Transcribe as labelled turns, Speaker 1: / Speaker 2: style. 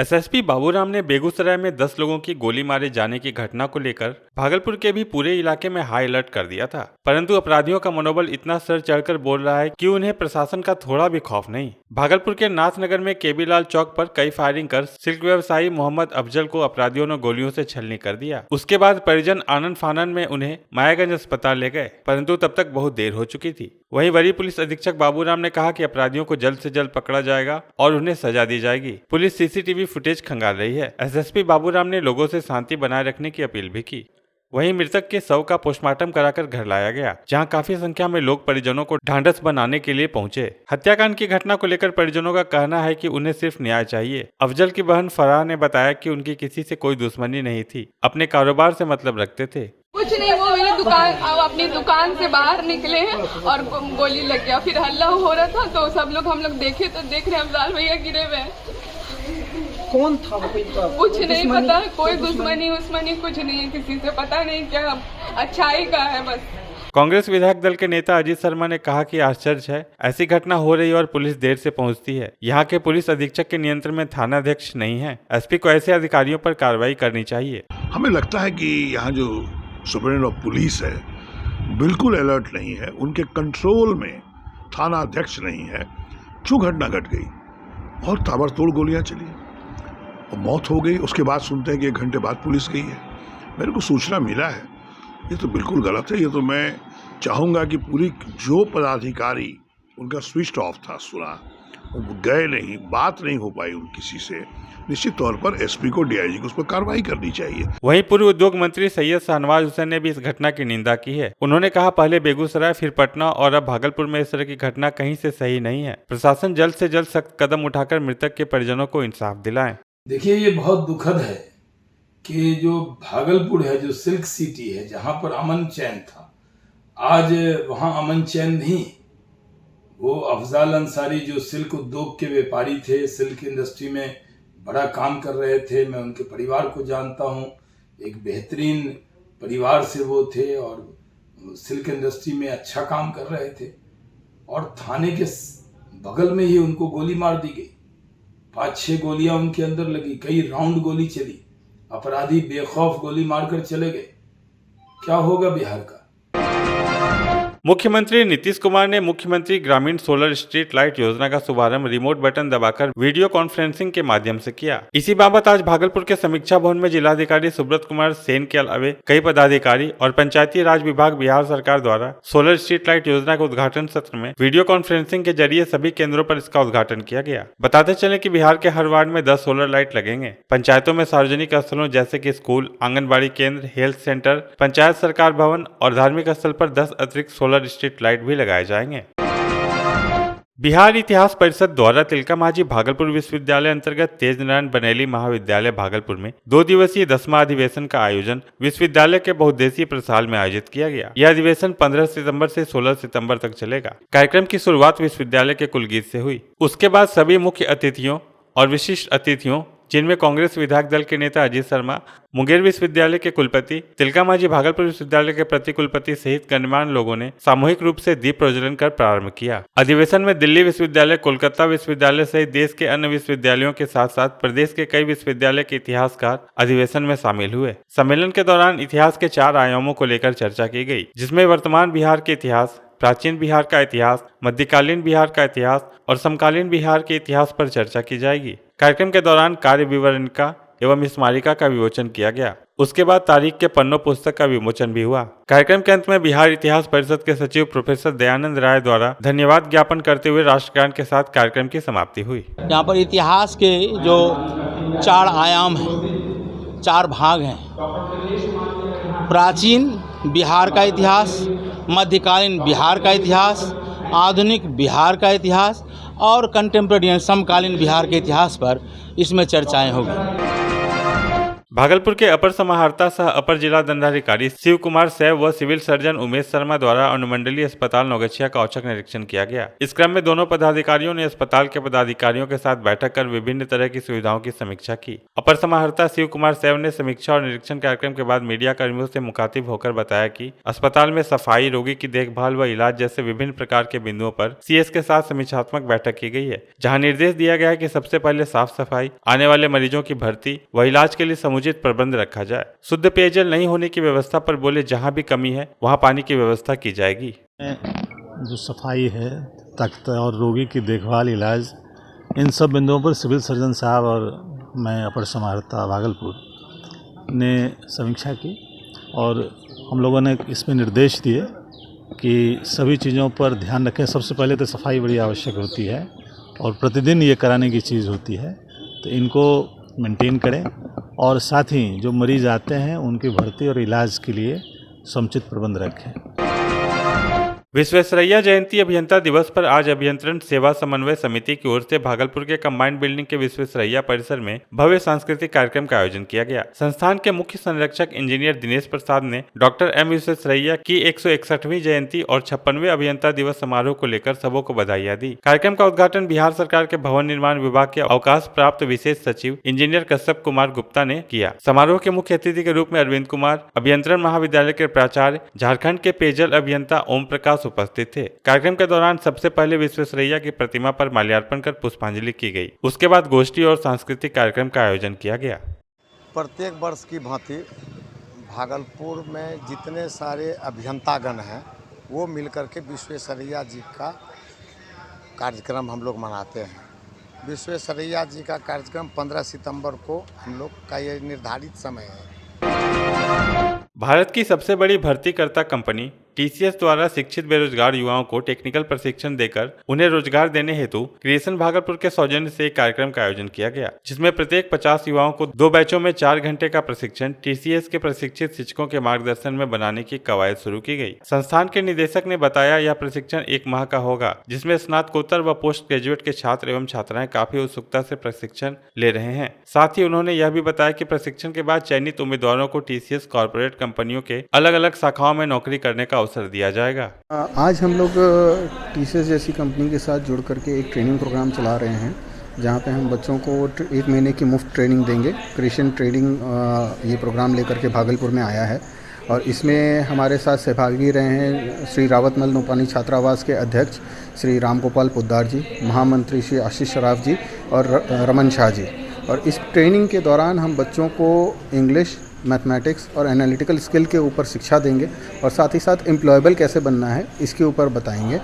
Speaker 1: SSP Baburam ने बेगूसराय में 10 लोगों की गोली मारे जाने की घटना को लेकर भागलपुर के भी पूरे इलाके में हाई अलर्ट कर दिया था। परंतु अपराधियों का मनोबल इतना सर चढ़कर बोल रहा है कि उन्हें प्रशासन का थोड़ा भी खौफ नहीं। भागलपुर के नाथनगर में केबीलाल चौक पर कई फायरिंग कर सिल्क व्यवसायी मोहम्मद अफजल को अपराधियों ने गोलियों से छलनी कर दिया। उसके बाद परिजन आनंद फानन में उन्हें मायागंज अस्पताल ले गए, परंतु तब तक बहुत देर हो चुकी थी। वहीं वरीय पुलिस अधीक्षक बाबूराम ने कहा कि अपराधियों को जल्द से जल्द पकड़ा जाएगा और उन्हें सजा दी जाएगी। पुलिस सीसीटीवी फुटेज खंगाल रही है। एसएसपी बाबूराम ने लोगों से शांति बनाए रखने की अपील भी की। वहीं मृतक के शव का पोस्टमार्टम कराकर घर लाया गया, जहां काफी संख्या में लोग परिजनों को ढांढस बनाने के लिए पहुंचे। हत्याकांड की घटना को लेकर परिजनों का कहना है कि उन्हें सिर्फ न्याय चाहिए। अफजल की बहन फराह ने बताया कि उनकी किसी से कोई दुश्मनी नहीं थी, अपने कारोबार से मतलब रखते थे।
Speaker 2: कुछ नहीं, वो ये दुकान अपनी दुकान से बाहर निकले हैं और गोली लग गया। फिर हल्ला हो रहा था तो सब लोग हम लोग देखे तो देख रहे अफजल भैया गिरे हुए।
Speaker 3: कौन था?
Speaker 2: कुछ नहीं पता, कोई दुश्मनी उस्मनी कुछ नहीं है किसी से, पता नहीं क्या अच्छाई का है बस।
Speaker 1: कांग्रेस विधायक दल के नेता अजीत शर्मा ने कहा कि आश्चर्य है, ऐसी घटना हो रही और पुलिस देर से पहुंचती है। यहाँ के पुलिस अधीक्षक के नियंत्रण में थाना अध्यक्ष नहीं है। एसपी को ऐसे अधिकारियों पर कार्रवाई करनी चाहिए।
Speaker 4: हमें लगता है कि यहाँ जो सुपरिटेंडेंट ऑफ पुलिस है बिल्कुल अलर्ट नहीं है, उनके कंट्रोल में थाना अध्यक्ष नहीं है। जो घटना घट गई और ताबड़तोड़ गोलियां चली और मौत हो गई, उसके बाद सुनते हैं कि 1 घंटे बाद पुलिस गई है। मेरे को सूचना मिला है, ये तो बिल्कुल गलत है। ये तो मैं चाहूँगा कि पूरी जो पदाधिकारी उनका स्विच ऑफ था, सुना, वो गए नहीं, बात नहीं हो पाई उन किसी से, निश्चित तौर पर एसपी को, डीआईजी को उस पर कार्रवाई करनी चाहिए।
Speaker 1: वहीं पूर्व उद्योग मंत्री सैयद शाहनवाज हुसैन ने भी इस घटना की निंदा की है। उन्होंने कहा, पहले बेगूसराय, फिर पटना और अब भागलपुर में इस तरह की घटना कहीं से सही नहीं है। प्रशासन जल्द से जल्द सख्त कदम उठाकर मृतक के परिजनों को इंसाफ दिलाएं।
Speaker 5: देखिए, ये बहुत दुखद है कि जो भागलपुर है, जो सिल्क सिटी है, जहाँ पर अमन चैन था, आज वहाँ अमन चैन नहीं। वो अफजल अंसारी जो सिल्क उद्योग के व्यापारी थे, सिल्क इंडस्ट्री में बड़ा काम कर रहे थे, मैं उनके परिवार को जानता हूँ। एक बेहतरीन परिवार से वो थे और सिल्क इंडस्ट्री में अच्छा काम कर रहे थे, और थाने के बगल में ही उनको गोली मार दी गई। 5-6 गोलियां उनके अंदर लगी, कई राउंड गोली चली। अपराधी बेखौफ गोली मारकर चले गए। क्या होगा बिहार का?
Speaker 1: मुख्यमंत्री नीतीश कुमार ने मुख्यमंत्री ग्रामीण सोलर स्ट्रीट लाइट योजना का शुभारंभ रिमोट बटन दबाकर वीडियो कॉन्फ्रेंसिंग के माध्यम से किया। इसी बाबत आज भागलपुर के समीक्षा भवन में जिलाधिकारी सुब्रत कुमार सेन के अलावे कई पदाधिकारी और पंचायती राज विभाग बिहार सरकार द्वारा सोलर स्ट्रीट लाइट योजना के उद्घाटन सत्र में वीडियो कॉन्फ्रेंसिंग के जरिए सभी केंद्रों पर इसका उद्घाटन किया गया। बताते चले कि बिहार के हर वार्ड में 10 सोलर लाइट लगेंगे। पंचायतों में सार्वजनिक स्थलों जैसे कि स्कूल, आंगनबाड़ी केंद्र, हेल्थ सेंटर, पंचायत सरकार भवन और धार्मिक स्थल पर 10 अतिरिक्त सोलर स्ट्रीट लाइट भी लगाए जाएंगे। बिहार इतिहास परिषद द्वारा तिलका मांझी भागलपुर विश्वविद्यालय अंतर्गत तेज नारायण बनेली महाविद्यालय भागलपुर में 2 दिवसीय 10वां अधिवेशन का आयोजन विश्वविद्यालय के बहुउद्देशीय प्रसाल में आयोजित किया गया। यह अधिवेशन 15 सितंबर से 16 सितंबर तक चलेगा। कार्यक्रम की शुरुआत विश्वविद्यालय के कुलगीत से हुई। उसके बाद सभी मुख्य अतिथियों और विशिष्ट अतिथियों, जिनमें कांग्रेस विधायक दल के नेता अजीत शर्मा, मुंगेर विश्वविद्यालय के कुलपति, तिलका मांझी भागलपुर विश्वविद्यालय के प्रति कुलपति सहित गणमान्य लोगों ने सामूहिक रूप से दीप प्रज्वलन कर प्रारंभ किया। अधिवेशन में दिल्ली विश्वविद्यालय, कोलकाता विश्वविद्यालय सहित देश के अन्य विश्वविद्यालयों के साथ साथ प्रदेश के कई विश्वविद्यालय के इतिहासकार अधिवेशन में शामिल हुए। सम्मेलन के दौरान इतिहास के 4 आयामों को लेकर चर्चा की गई, जिसमें वर्तमान बिहार के इतिहास, प्राचीन बिहार का इतिहास, मध्यकालीन बिहार का इतिहास और समकालीन बिहार के इतिहास पर चर्चा की जाएगी। कार्यक्रम के दौरान कार्य विवरणिका एवं स्मारिका का विमोचन किया गया। उसके बाद तारीख के पन्नों पुस्तक का विमोचन भी हुआ। कार्यक्रम के अंत में बिहार इतिहास परिषद के सचिव प्रोफेसर दयानंद राय द्वारा धन्यवाद ज्ञापन करते हुए राष्ट्रगान के साथ कार्यक्रम की समाप्ति हुई।
Speaker 6: यहाँ पर इतिहास के जो 4 आयाम हैं, 4 भाग हैं। प्राचीन बिहार का इतिहास, मध्यकालीन बिहार का इतिहास, आधुनिक बिहार का इतिहास और कंटेम्प्रेरी समकालीन बिहार के इतिहास पर इसमें चर्चाएं होगी।
Speaker 1: भागलपुर के अपर समाहर्ता सह अपर जिला दंडाधिकारी शिव कुमार सैव व सिविल सर्जन उमेश शर्मा द्वारा अनुमंडलीय अस्पताल नौगछिया का औचक निरीक्षण किया गया। इस क्रम में दोनों पदाधिकारियों ने अस्पताल के पदाधिकारियों के साथ बैठक कर विभिन्न तरह की सुविधाओं की समीक्षा की। अपर समाहर्ता शिव कुमार सैव ने समीक्षा और निरीक्षण कार्यक्रम के बाद मीडिया कर्मियों से मुखातिब होकर बताया कि अस्पताल में सफाई, रोगी की देखभाल व इलाज जैसे विभिन्न प्रकार के बिंदुओं पर सीएस के साथ समीक्षात्मक बैठक की गई है, जहाँ निर्देश दिया गया है कि सबसे पहले साफ सफाई, आने वाले मरीजों की भर्ती व इलाज के लिए समुचित प्रबंध रखा जाए। शुद्ध पेयजल नहीं होने की व्यवस्था पर बोले जहां भी कमी है वहां पानी की व्यवस्था की जाएगी।
Speaker 7: जो सफाई है, तख्त और रोगी की देखभाल, इलाज, इन सब बिंदुओं पर सिविल सर्जन साहब और मैं अपर समाहर्ता भागलपुर ने समीक्षा की और हम लोगों ने इसमें निर्देश दिए कि सभी चीज़ों पर ध्यान रखें। सबसे पहले तो सफाई बड़ी आवश्यक होती है और प्रतिदिन ये कराने की चीज़ होती है, तो इनको मेंटेन करें और साथ ही जो मरीज आते हैं उनकी भर्ती और इलाज के लिए समुचित प्रबंध रखें।
Speaker 1: विश्वेश्वरैया जयंती अभियंता दिवस पर आज अभियंत्रण सेवा समन्वय समिति की ओर से भागलपुर के कंबाइंड बिल्डिंग के विश्वेश्वरैया परिसर में भव्य सांस्कृतिक कार्यक्रम का आयोजन किया गया। संस्थान के मुख्य संरक्षक इंजीनियर दिनेश प्रसाद ने डॉक्टर एम विश्वेश्वरैया की 161वीं जयंती और 56वें अभियंता दिवस समारोह को लेकर सबों को बधाइयां दी। कार्यक्रम का उद्घाटन बिहार सरकार के भवन निर्माण विभाग के अवकाश प्राप्त विशेष सचिव इंजीनियर कश्यप कुमार गुप्ता ने किया। समारोह के मुख्य अतिथि के रूप में अरविंद कुमार, अभियंत्रण महाविद्यालय के प्राचार्य, झारखंड के पेयजल अभियंता ओम प्रकाश उपस्थित थे। कार्यक्रम के दौरान सबसे पहले विश्वेश्वरैया की प्रतिमा पर माल्यार्पण कर पुष्पांजलि की गई। उसके बाद गोष्ठी और सांस्कृतिक कार्यक्रम का आयोजन किया गया।
Speaker 8: प्रत्येक वर्ष की भांति भागलपुर में जितने सारे अभियंतागण हैं वो मिलकर के विश्वेश्वरैया जी का कार्यक्रम हम लोग मनाते हैं। विश्वेश्वरैया जी का कार्यक्रम 15 सितंबर को हम लोग का ये निर्धारित समय है।
Speaker 1: भारत की सबसे बड़ी भर्तीकर्ता कंपनी टीसीएस द्वारा शिक्षित बेरोजगार युवाओं को टेक्निकल प्रशिक्षण देकर उन्हें रोजगार देने हेतु क्रिएशन भागलपुर के सौजन्य से एक कार्यक्रम का आयोजन किया गया, जिसमें प्रत्येक 50 युवाओं को 2 बैचों में 4 घंटे का प्रशिक्षण टीसीएस के प्रशिक्षित शिक्षकों के मार्गदर्शन में बनाने की कवायद शुरू की गई। संस्थान के निदेशक ने बताया, यह प्रशिक्षण 1 माह का होगा, जिसमें स्नातकोत्तर व पोस्ट ग्रेजुएट के छात्र एवं छात्राएं काफी उत्सुकता से प्रशिक्षण ले रहे हैं। साथ ही उन्होंने यह भी बताया कि प्रशिक्षण के बाद चयनित उम्मीदवारों को टीसीएस कॉर्पोरेट कंपनियों के अलग अलग शाखाओं में नौकरी करने का अवसर दिया जाएगा।
Speaker 9: आज हम लोग टीसीएस जैसी कंपनी के साथ जुड़ करके एक ट्रेनिंग प्रोग्राम चला रहे हैं, जहाँ पे हम बच्चों को 1 महीने की मुफ्त ट्रेनिंग देंगे। क्रिएशन ट्रेनिंग ये प्रोग्राम लेकर के भागलपुर में आया है और इसमें हमारे साथ सहभागी रहे हैं श्री रावतमल नोपानी छात्रावास के अध्यक्ष श्री रामगोपाल पोद्दार जी, महामंत्री श्री आशीष शराफ जी और रमन शाह जी। और इस ट्रेनिंग के दौरान हम बच्चों को इंग्लिश, मैथमेटिक्स और एनालिटिकल स्किल के ऊपर शिक्षा देंगे और साथ ही साथ एम्प्लॉयबल कैसे बनना है इसके ऊपर बताएंगे।